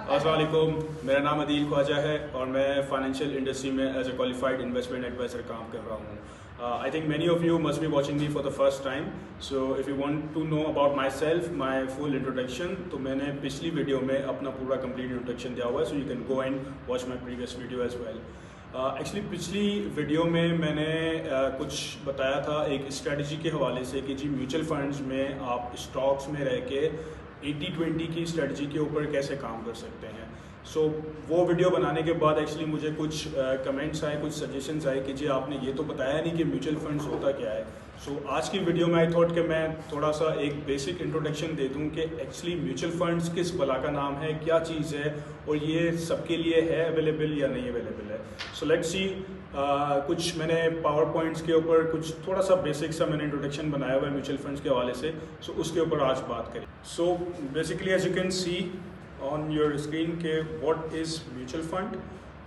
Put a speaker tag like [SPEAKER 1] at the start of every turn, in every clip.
[SPEAKER 1] अस्सलाम वालेकुम, मेरा नाम अदील ख्वाजा है और मैं फाइनेंशियल इंडस्ट्री में as a qualified investment adviser काम कर रहा हूँ। I think many of you must be watching me for the first time, so if you want to know about myself, my full introduction, तो मैंने पिछली video में अपना पूरा कंप्लीट इंट्रोडक्शन दिया हुआ है, so you can go and watch my previous video as well. Actually पिछली वीडियो में मैंने कुछ बताया था एक स्ट्रेटजी के हवाले से कि जी म्यूचुअल फंड्स में आप स्टॉक्स में रह के 80-20 की स्ट्रेटजी के ऊपर कैसे काम कर सकते हैं। सो वो वीडियो बनाने के बाद एक्चुअली मुझे कुछ कमेंट्स आए, कुछ सजेशंस आए कि जी आपने ये तो बताया नहीं कि म्यूचुअल फंड्स होता क्या है। सो आज की वीडियो में आई थॉट कि मैं थोड़ा सा एक बेसिक इंट्रोडक्शन दे दूं कि एक्चुअली म्यूचुअल फंड्स किस बला का नाम है, क्या चीज़ है और ये सबके लिए है अवेलेबल या नहीं अवेलेबल है। सो लेट्स सी, कुछ मैंने पावर पॉइंट्स के ऊपर कुछ थोड़ा सा बेसिक सा मैंने इंट्रोडक्शन बनाया हुआ है म्यूचुअल फंड्स के हवाले से, सो उसके ऊपर आज बात करें। So basically as you can see on your screen के what is mutual fund,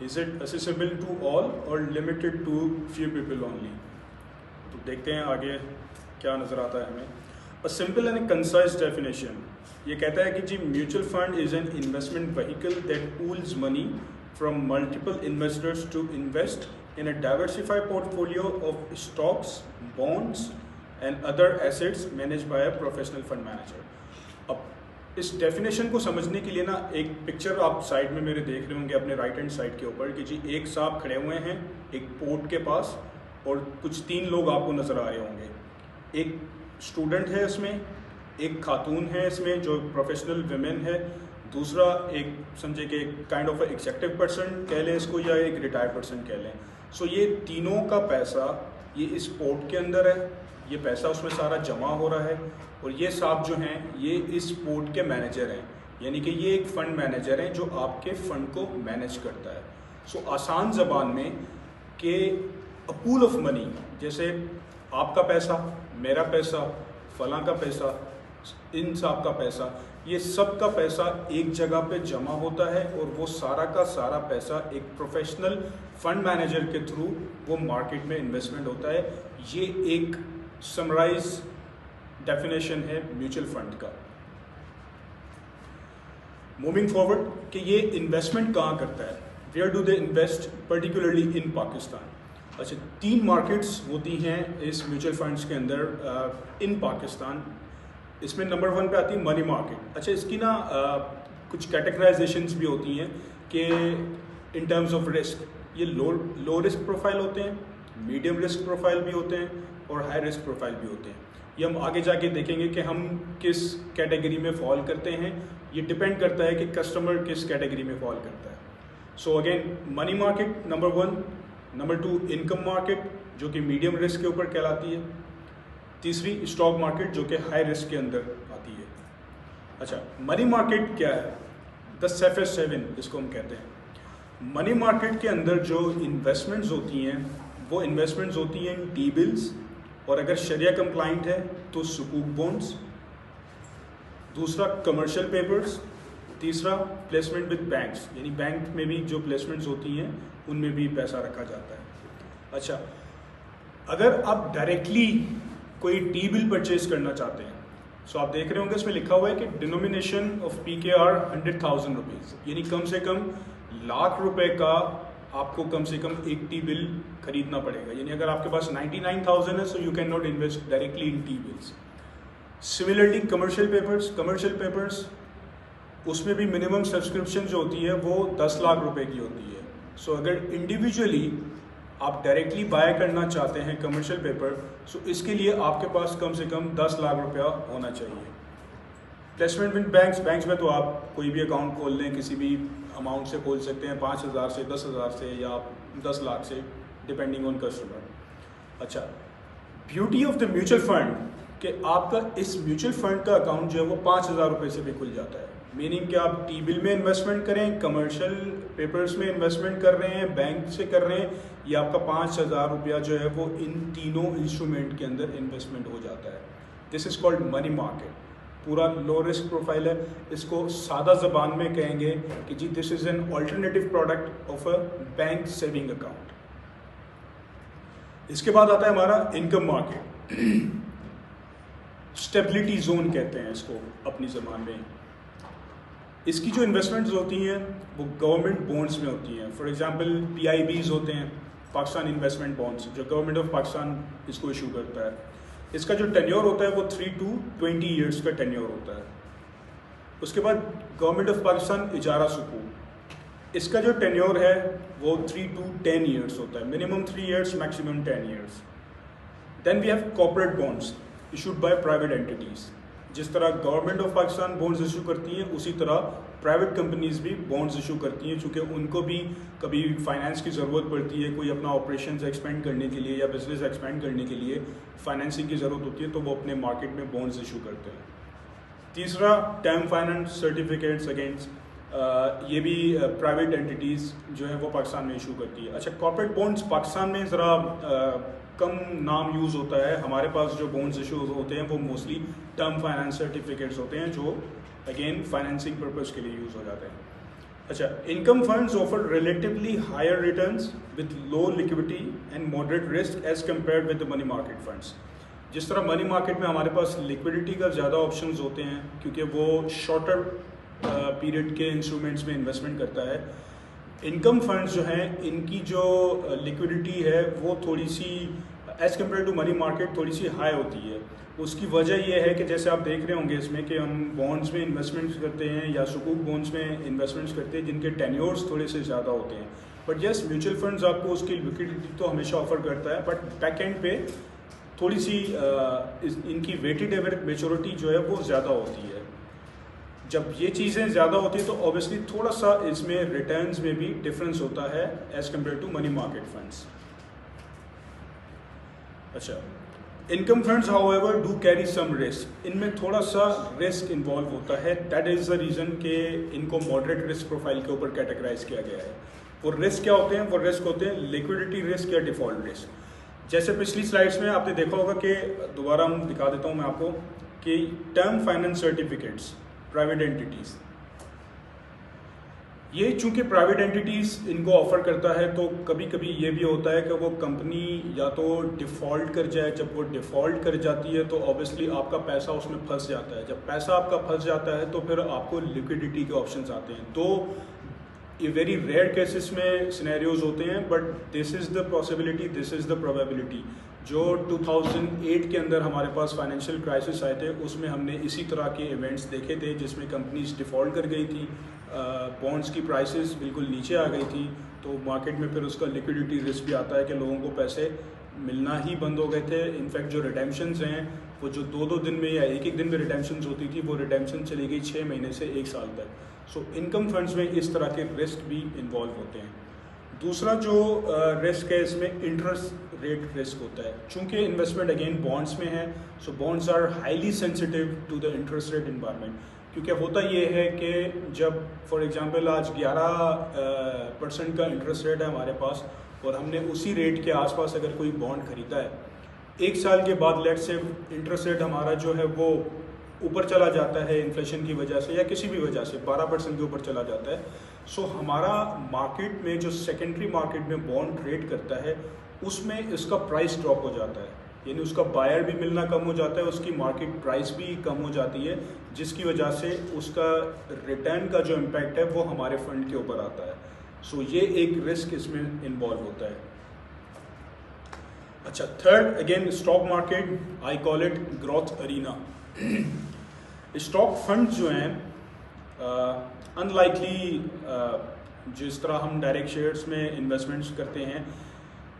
[SPEAKER 1] is it accessible to all और limited to few people only. तो देखते हैं आगे क्या नज़र आता है हमें। A simple and concise definition ये कहता है कि जी mutual fund is an investment vehicle that pools money from multiple investors to invest in a diversified portfolio of stocks, bonds and other assets managed by a professional fund manager। अब इस definition को समझने के लिए ना एक picture आप side में मेरे देख रहे होंगे अपने राइट हैंड साइड के ऊपर कि जी एक साहब खड़े हुए हैं एक पोर्ट के पास और कुछ 3 लोग आपको नज़र आ रहे होंगे। एक स्टूडेंट है इसमें, एक खातून है इसमें जो प्रोफेशनल विमेन है, दूसरा एक समझे कि काइंड ऑफ एग्जेक्टिव पर्सन कह लें इसको या एक रिटायर्ड पर्सन कह लें। सो ये तीनों का पैसा ये इस पोर्ट के अंदर है, ये पैसा उसमें सारा जमा हो रहा है और ये साहब जो हैं ये इस पोर्ट के मैनेजर हैं, यानी कि ये एक फ़ंड मैनेजर हैं जो आपके फ़ंड को मैनेज करता है। सो आसान ज़बान में कि अ पूल ऑफ मनी, जैसे आपका पैसा, मेरा पैसा, फलां का पैसा, इन साहब का पैसा, ये सब का पैसा एक जगह पे जमा होता है और वो सारा का सारा पैसा एक प्रोफेशनल फंड मैनेजर के थ्रू वो मार्केट में इन्वेस्टमेंट होता है। ये एक समराइज डेफिनेशन है म्यूचुअल फंड का। मूविंग फॉरवर्ड कि ये इन्वेस्टमेंट कहाँ करता है, where do they invest particularly in Pakistan. अच्छा, 3 मार्केट्स होती हैं इस म्यूचुअल फंड्स के अंदर इन पाकिस्तान। इसमें नंबर 1 पे आती है मनी मार्केट। अच्छा, इसकी ना कुछ कैटेगराइजेशंस भी होती हैं कि इन टर्म्स ऑफ रिस्क ये लो रिस्क प्रोफाइल होते हैं, मीडियम रिस्क प्रोफाइल भी होते हैं और हाई रिस्क प्रोफाइल भी होते हैं। ये हम आगे जाके देखेंगे कि हम किस कैटेगरी में फॉल करते हैं, ये डिपेंड करता है कि कस्टमर किस कैटेगरी में फॉल करता है। So again money market number 1, number 2 income market जो कि मीडियम रिस्क के ऊपर कहलाती है, तीसरी स्टॉक मार्केट जो कि हाई रिस्क के अंदर आती है। अच्छा, मनी मार्केट क्या है, द सेफेस्ट सेवन जिसको हम कहते हैं। मनी मार्केट के अंदर जो इन्वेस्टमेंट्स होती हैं वो इन्वेस्टमेंट्स होती हैं टी बिल्स और अगर शरिया कंप्लाइंट है तो सुकूक बॉन्ड्स, दूसरा कमर्शियल पेपर्स, तीसरा प्लेसमेंट विद बैंक्स, यानी बैंक में भी जो प्लेसमेंट्स होती हैं उनमें भी पैसा रखा जाता है। अच्छा, अगर आप डायरेक्टली कोई टी बिल परचेज करना चाहते हैं, सो आप देख रहे होंगे इसमें लिखा हुआ है कि डिनोमिनेशन ऑफ PKR 100,000 रुपीज़, यानी कम से कम ₹1,00,000 का आपको कम से कम एक टी बिल खरीदना पड़ेगा। यानी अगर आपके पास 99,000 है, so you can not invest directly in T bills. Similarly commercial papers उसमें भी मिनिमम सब्सक्रिप्शन जो होती है वो 10 लाख रुपए की होती है। सो अगर इंडिविजुअली आप डायरेक्टली बाय करना चाहते हैं कमर्शियल पेपर, सो इसके लिए आपके पास कम से कम 10 लाख रुपया होना चाहिए। प्लेसमेंट विद बैंक्स में तो आप कोई भी अकाउंट खोल लें, किसी भी अमाउंट से खोल सकते हैं, 5,000 से, 10,000 से या 10 लाख से, डिपेंडिंग ऑन कस्टमर। अच्छा, beauty of the mutual fund कि आपका इस म्यूचुअल फंड का अकाउंट जो है वो 5,000 रुपये से भी खुल जाता है। मीनिंग कि आप टी बिल में इन्वेस्टमेंट करें, कमर्शियल पेपर्स में इन्वेस्टमेंट कर रहे हैं, बैंक से कर रहे हैं, या आपका 5,000 रुपया जो है वो इन तीनों इंस्ट्रूमेंट के अंदर इन्वेस्टमेंट हो जाता है। This is called money market. पूरा लो रिस्क प्रोफाइल है, इसको सादा ज़बान में कहेंगे कि जी this is an alternative product of a bank saving account. इसके बाद आता है हमारा इनकम मार्केट। स्टेबिलिटी जोन कहते हैं इसको अपनी ज़बान में। इसकी जो इन्वेस्टमेंट्स होती हैं वो गवर्नमेंट बॉन्ड्स में होती हैं। फॉर एग्जांपल PIBs होते हैं, पाकिस्तान इन्वेस्टमेंट बॉन्ड्स, जो गवर्नमेंट ऑफ पाकिस्तान इसको इशू करता है। इसका जो टेन्योर होता है वो 3 to 20 ईयर्स का टेन्योर होता है। उसके बाद गवर्नमेंट ऑफ पाकिस्तान इजारा सुकून, इसका जो टेन्योर है वो 3 to 10 ईयर्स होता है, minimum 3 years, maximum 10 years. Then we have corporate bonds issued by private entities. जिस तरह government of Pakistan bonds issue करती हैं, उसी तरह प्राइवेट कंपनीज भी बॉन्ड्स इशू करती हैं, चूँकि उनको भी कभी फाइनेंस की ज़रूरत पड़ती है, कोई अपना ऑपरेशंस एक्सपेंड करने के लिए या बिजनेस एक्सपेंड करने के लिए फाइनेंसिंग की ज़रूरत होती है, तो वो अपने मार्केट में बॉन्ड्स इशू करते हैं। तीसरा, टर्म फाइनेंस सर्टिफिकेट्स अगेंस्ट ये भी प्राइवेट एंटिटीज़ जो है वो पाकिस्तान में इशू करती है। अच्छा, कॉर्पोरेट बॉन्ड्स पाकिस्तान में ज़रा कम नाम यूज़ होता है। हमारे पास जो बॉन्ड्स इशू होते हैं वो मोस्टली टर्म फाइनेंस सर्टिफिकेट्स होते हैं, जो अगेन फाइनेंसिंग पर्पज़ के लिए यूज़ हो जाते हैं। अच्छा, income funds offer relatively higher returns with low liquidity and moderate risk as compared with the money market funds. जिस तरह मनी मार्केट में हमारे पास लिक्विडिटी का ज़्यादा ऑप्शंस होते हैं, क्योंकि वो शॉर्टर पीरियड के इंस्ट्रूमेंट्स में इन्वेस्टमेंट करता है। इनकम फंड्स जो हैं, इनकी जो लिक्विडिटी है वो थोड़ी सी as compare to money market थोड़ी सी हाई होती है। उसकी वजह यह है कि जैसे आप देख रहे होंगे इसमें कि हम बॉन्ड्स में इन्वेस्टमेंट्स करते हैं या सुकूक बॉन्ड्स में इन्वेस्टमेंट्स करते हैं जिनके टेन्योर्स थोड़े से ज़्यादा होते हैं। बट यस, म्यूचुअल फंड्स आपको उसकी लिक्विडिटी तो हमेशा ऑफर करता है, बट बैक एंड पे थोड़ी सी इनकी वेटेड एवरेज मेच्योरिटी जो है वो ज़्यादा होती है। जब ये चीज़ें ज़्यादा होती है तो ऑब्वियसली थोड़ा सा इसमें रिटर्न्स में भी डिफरेंस होता है as compare to money market funds. अच्छा, income funds however do carry some risk, इनमें थोड़ा सा रिस्क इन्वॉल्व होता है। दैट इज़ द रीज़न कि इनको मॉडरेट रिस्क प्रोफाइल के ऊपर कैटेगराइज किया गया है। वो रिस्क क्या होते हैं? वो रिस्क होते हैं लिक्विडिटी रिस्क या डिफ़ॉल्ट रिस्क। जैसे पिछली स्लाइड्स में आपने देखा होगा कि दोबारा हम दिखा देता हूँ मैं आपको कि term finance certificates private entities, ये चूंकि प्राइवेट एंटिटीज़ इनको ऑफर करता है तो कभी कभी ये भी होता है कि वो कंपनी या तो डिफ़ॉल्ट कर जाए। जब वो डिफ़ॉल्ट कर जाती है तो ऑब्वियसली आपका पैसा उसमें फंस जाता है। जब पैसा आपका फंस जाता है तो फिर आपको लिक्विडिटी के ऑप्शंस आते हैं। तो ये वेरी रेयर केसेस में सिनेरियोज होते हैं, but this is the possibility, this is the probability. जो 2008 के अंदर हमारे पास फाइनेंशियल क्राइसिस आए थे, उसमें हमने इसी तरह के इवेंट्स देखे थे जिसमें कंपनीज डिफ़ॉल्ट कर गई थी, बॉन्ड्स की प्राइसेस बिल्कुल नीचे आ गई थी, तो मार्केट में फिर उसका लिक्विडिटी रिस्क भी आता है कि लोगों को पैसे मिलना ही बंद हो गए थे। इनफैक्ट जो रिडेम्पशंस हैं वो जो 2-2 दिन में या एक दिन में रिडेम्पशंस होती थी, वो रिडेम्पशन चली गई 6 महीने से 1 साल तक। सो इनकम फंड्स में इस तरह के रिस्क भी इन्वॉल्व होते हैं। दूसरा जो रिस्क है इसमें इंटरेस्ट रेट रिस्क होता है। चूँकि इन्वेस्टमेंट अगेन बॉन्ड्स में है, so bonds are highly sensitive to the interest rate environment. क्योंकि होता ये है कि जब फॉर एग्जांपल आज 11% का इंटरेस्ट रेट है हमारे पास और हमने उसी रेट के आसपास अगर कोई बॉन्ड खरीदा है, 1 साल के बाद लेट से इंटरेस्ट रेट हमारा जो है वो ऊपर चला जाता है इन्फ्लेशन की वजह से या किसी भी वजह से 12% के ऊपर चला जाता है। सो हमारा मार्केट में जो सेकेंडरी मार्केट में बॉन्ड ट्रेड करता है उसमें इसका प्राइस ड्रॉप हो जाता है, यानी उसका बायर भी मिलना कम हो जाता है, उसकी मार्केट प्राइस भी कम हो जाती है, जिसकी वजह से उसका रिटर्न का जो इम्पैक्ट है वो हमारे फंड के ऊपर आता है। सो ये एक रिस्क इसमें इन्वॉल्व होता है। अच्छा, third again stock market, I call it growth arena. Stock fund जो हैं अनलाइकली जिस तरह हम डायरेक्ट शेयर्स में इन्वेस्टमेंट्स करते हैं,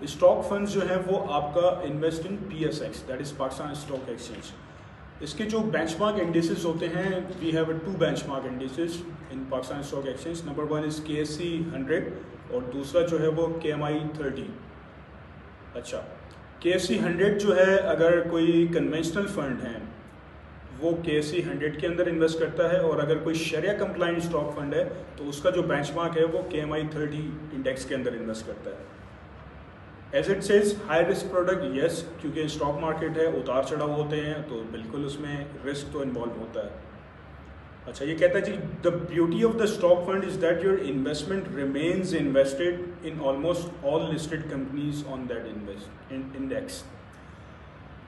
[SPEAKER 1] स्टॉक फंड्स जो हैं वो आपका invest in PSX, that is Pakistan stock exchange. इसके जो बेंचमार्क इंडिसेस होते हैं, we have 2 benchmark indices in Pakistan stock exchange. Number 1 is KSE 100 और दूसरा जो है वो KMI 30। अच्छा, KSE 100 जो है, अगर कोई कन्वेंशनल फंड है वो KSE 100 के अंदर इन्वेस्ट करता है, और अगर कोई शरिया कंप्लाइंट स्टॉक फंड है तो उसका जो बेंचमार्क है वो KMI 30 इंडेक्स के अंदर इन्वेस्ट करता है। As it says high risk product, yes, क्योंकि स्टॉक मार्केट है, उतार चढ़ाव होते हैं, तो बिल्कुल उसमें रिस्क तो इन्वॉल्व होता है। अच्छा, ये कहता है जी the beauty of the stock fund is that your investment remains invested in almost all listed companies on that index.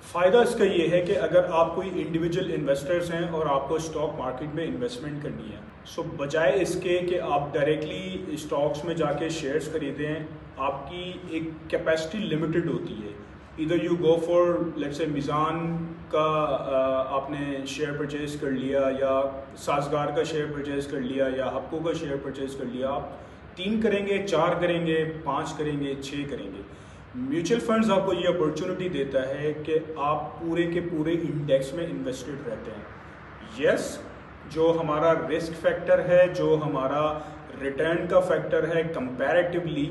[SPEAKER 1] फ़ायदा इसका ये है कि अगर आप कोई इंडिविजुअल इन्वेस्टर्स हैं और आपको स्टॉक मार्केट में इन्वेस्टमेंट करनी है, सो बजाय इसके कि आप डायरेक्टली स्टॉक्स में जाके शेयर्स खरीदें, आपकी एक कैपेसिटी लिमिटेड होती है। इधर you go for let's say Meezan का आपने शेयर परचेज़ कर लिया, या साजगार का शेयर परचेज़ कर लिया, या हप्को का शेयर परचेज़ कर लिया। आप 3 करेंगे, 4 करेंगे, 5 करेंगे, 6 करेंगे। म्यूचुअल फंड्स आपको ये अपॉर्चुनिटी देता है कि आप पूरे के पूरे इंडेक्स में इन्वेस्टेड रहते हैं। यस, जो हमारा रिस्क फैक्टर है, जो हमारा रिटर्न का फैक्टर है कंपैरेटिवली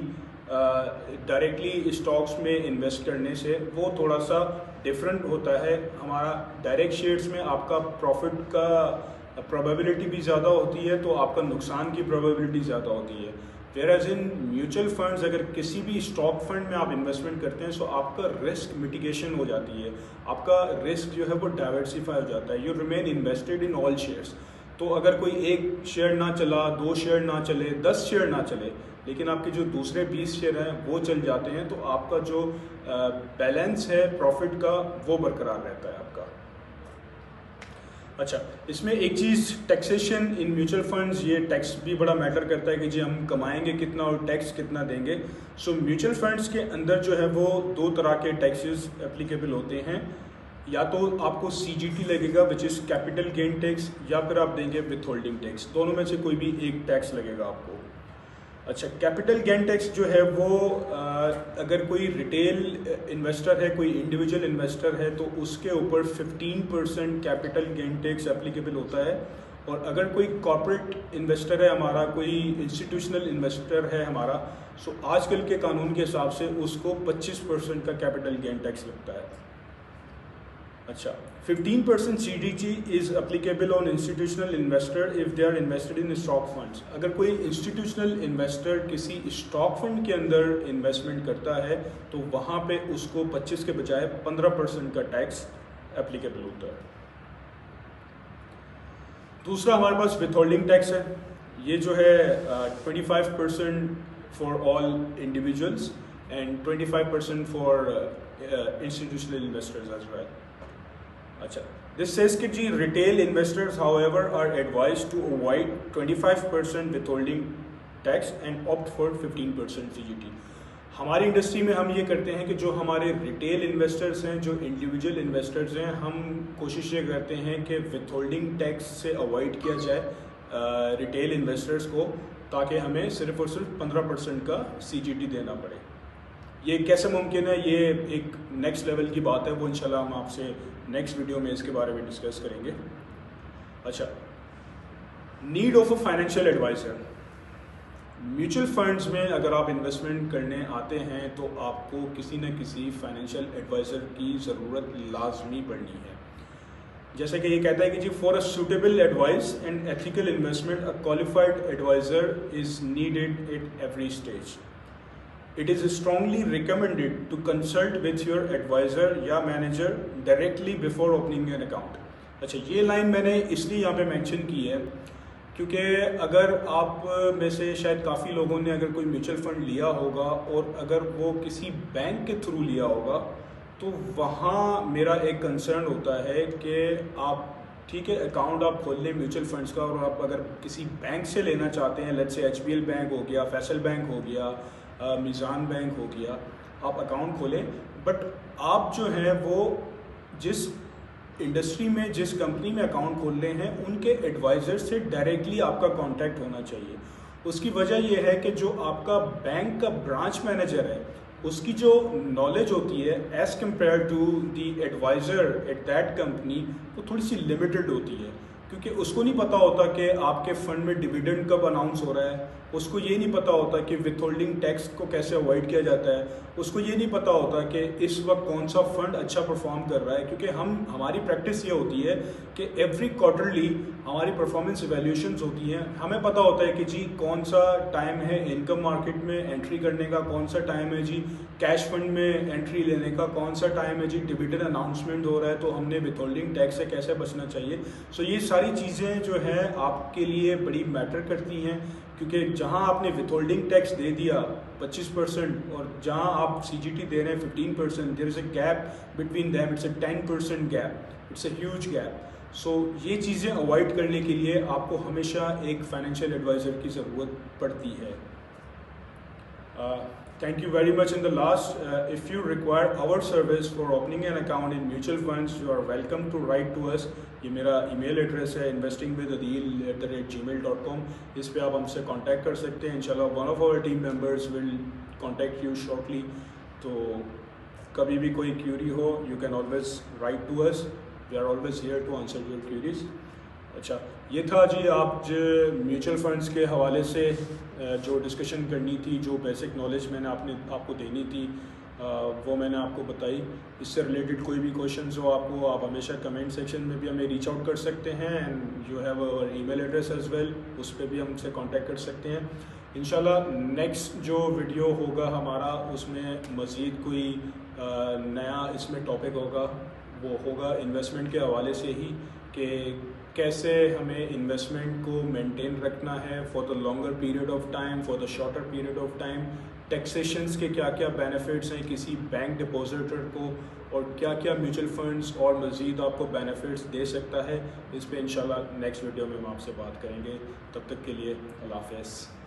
[SPEAKER 1] डायरेक्टली स्टॉक्स में इन्वेस्ट करने से, वो थोड़ा सा डिफरेंट होता है। हमारा डायरेक्ट शेयर्स में आपका प्रॉफिट का प्रोबेबिलिटी भी ज़्यादा होती है, तो आपका नुकसान की प्रोबेबिलिटी ज़्यादा होती है। वेयरएज इन म्यूचुअल फंड्स, अगर किसी भी स्टॉक फंड में आप इन्वेस्टमेंट करते हैं, सो आपका रिस्क मिटिगेशन हो जाती है, आपका रिस्क जो है वो डाइवर्सिफाई हो जाता है। You remain invested in all shares. तो अगर कोई एक शेयर ना चला, 2 शेयर ना चले, 10 शेयर ना चले, लेकिन आपके जो दूसरे 20 शेयर हैं वो चल जाते हैं, तो आपका जो बैलेंस है प्रॉफिट का वो बरकरार रहता है आपका। अच्छा, इसमें एक चीज़ टैक्सेशन इन म्यूचुअल फंड्स, ये टैक्स भी बड़ा मैटर करता है कि जी हम कमाएंगे कितना और टैक्स कितना देंगे। सो म्यूचुअल फंड्स के अंदर जो है वो 2 तरह के टैक्सेस एप्लीकेबल होते हैं। या तो आपको CGT लगेगा which is capital gain tax, या फिर आप देंगे विथ होल्डिंग टैक्स। दोनों में से कोई भी एक टैक्स लगेगा आपको। अच्छा, कैपिटल गेन टैक्स जो है वो अगर कोई रिटेल इन्वेस्टर है, कोई इंडिविजुअल इन्वेस्टर है, तो उसके ऊपर 15% कैपिटल गेन टैक्स एप्लीकेबल होता है। और अगर कोई कॉर्पोरेट इन्वेस्टर है हमारा, कोई इंस्टीट्यूशनल इन्वेस्टर है हमारा, सो आजकल के कानून के हिसाब से उसको 25% का कैपिटल गेन टैक्स लगता है। अच्छा, 15% CGT is applicable on institutional investor if they are invested in stock funds. अगर कोई इंस्टीट्यूशनल इन्वेस्टर किसी स्टॉक फंड के अंदर इन्वेस्टमेंट करता है, तो वहाँ पे उसको 25 के बजाय 15% का टैक्स एप्लीकेबल होता है। दूसरा हमारे पास विथहोल्डिंग टैक्स है। ये जो है 25% for all individuals and 25% for institutional investors as well. अच्छा, दिस सेज कि जी retail investors however are advised to avoid 25% withholding tax and opt for 15% CGT। हमारी इंडस्ट्री में हम ये करते हैं कि जो हमारे रिटेल इन्वेस्टर्स हैं, जो इंडिविजुअल इन्वेस्टर्स हैं, हम कोशिश ये करते हैं कि विथहोल्डिंग टैक्स से अवॉइड किया जाए रिटेल इन्वेस्टर्स को, ताकि हमें सिर्फ और सिर्फ 15% का CGT देना पड़े। ये कैसे मुमकिन है, ये एक नेक्स्ट लेवल की बात है, वो इंशाल्लाह हम आपसे नेक्स्ट वीडियो में इसके बारे में डिस्कस करेंगे। अच्छा, need of a financial adviser. Mutual funds में अगर आप इन्वेस्टमेंट करने आते हैं, तो आपको किसी न किसी फाइनेंशियल एडवाइज़र की ज़रूरत लाजमी पड़नी है। जैसे कि ये कहता है कि जी for a suitable advice and ethical investment a qualified adviser is needed at every stage. It is strongly recommended to consult with your advisor या manager directly before opening an account। अच्छा, ये लाइन मैंने इसलिए यहाँ पे mention की है क्योंकि अगर आप में से शायद काफ़ी लोगों ने अगर कोई म्यूचुअल फंड लिया होगा और अगर वो किसी बैंक के थ्रू लिया होगा, तो वहाँ मेरा एक कंसर्न होता है कि आप ठीक है अकाउंट आप खोल लें म्यूचुअल फंड्स का, और आप अगर किसी बैंक से लेना चाहते हैं, लेट्स से HBL बैंक हो गया, फैसल बैंक हो गया, मिज़ान बैंक हो गया, आप अकाउंट खोलें, बट आप जो हैं वो जिस इंडस्ट्री में, जिस कंपनी में अकाउंट खोल रहे हैं, उनके एडवाइज़र से डायरेक्टली आपका कांटेक्ट होना चाहिए। उसकी वजह यह है कि जो आपका बैंक का ब्रांच मैनेजर है, उसकी जो नॉलेज होती है as compare to the adviser at that company, वो थोड़ी सी लिमिटेड होती है, क्योंकि उसको नहीं पता होता कि आपके फ़ंड में डिविडेंड कब अनाउंस हो रहा है, उसको ये नहीं पता होता कि विथहोल्डिंग टैक्स को कैसे अवॉइड किया जाता है, उसको ये नहीं पता होता कि इस वक्त कौन सा फ़ंड अच्छा परफॉर्म कर रहा है। क्योंकि हमारी प्रैक्टिस ये होती है कि एवरी क्वार्टरली हमारी परफॉर्मेंस इवैल्यूएशंस होती हैं। हमें पता होता है कि जी कौन सा टाइम है इनकम मार्केट में एंट्री करने का, कौन सा टाइम है जी कैश फंड में एंट्री लेने का, कौन सा टाइम है जी डिविडेंड अनाउंसमेंट हो रहा है, तो हमने विथहोल्डिंग टैक्स से कैसे बचना चाहिए। सो ये सारी चीज़ें जो हैं आपके लिए बड़ी मैटर करती हैं, क्योंकि जहां आपने विथहोल्डिंग टैक्स दे दिया 25%, और जहां आप CGT दे रहे हैं 15%, there is a gap between them, it's a 10% gap, it's a huge gap. So ये चीज़ें अवॉइड करने के लिए आपको हमेशा एक फाइनेंशियल एडवाइज़र की ज़रूरत पड़ती है। Thank you very much. In the last, if you require our service for opening an account in mutual funds, you are welcome to write to us. ये मेरा email address है investingwithadil@gmail.com। इस पे आप हमसे contact कर सकते हैं। इंशाल्लाह one of our team members will contact you shortly। तो कभी भी कोई query हो, you can always write to us. We are always here to answer your queries। अच्छा, ये था जी आप जो म्यूचुअल फंड्स के हवाले से जो डिस्कशन करनी थी, जो बेसिक नॉलेज मैंने आपको देनी थी, वो मैंने आपको बताई। इससे रिलेटेड कोई भी क्वेश्चंस हो आपको, आप हमेशा कमेंट सेक्शन में भी हमें रीच आउट कर सकते हैं, and you have our email address as well, उस पर भी हमसे कांटेक्ट कर सकते हैं। इंशाल्लाह नेक्स्ट जो वीडियो होगा हमारा, उसमें मज़ीद कोई नया इसमें टॉपिक होगा, वो होगा इन्वेस्टमेंट के हवाले से ही, कि कैसे हमें इन्वेस्टमेंट को मेंटेन रखना है for the longer period of time, for the shorter period of time, taxations के क्या क्या बेनिफिट्स हैं किसी बैंक डिपॉजिटर को, और क्या क्या म्यूचुअल फंड्स और मज़ीद आपको बेनिफिट्स दे सकता है। इस पे इंशाल्लाह नेक्स्ट वीडियो में हम आपसे बात करेंगे। तब तक के लिए अल्लाह हाफ़िज़।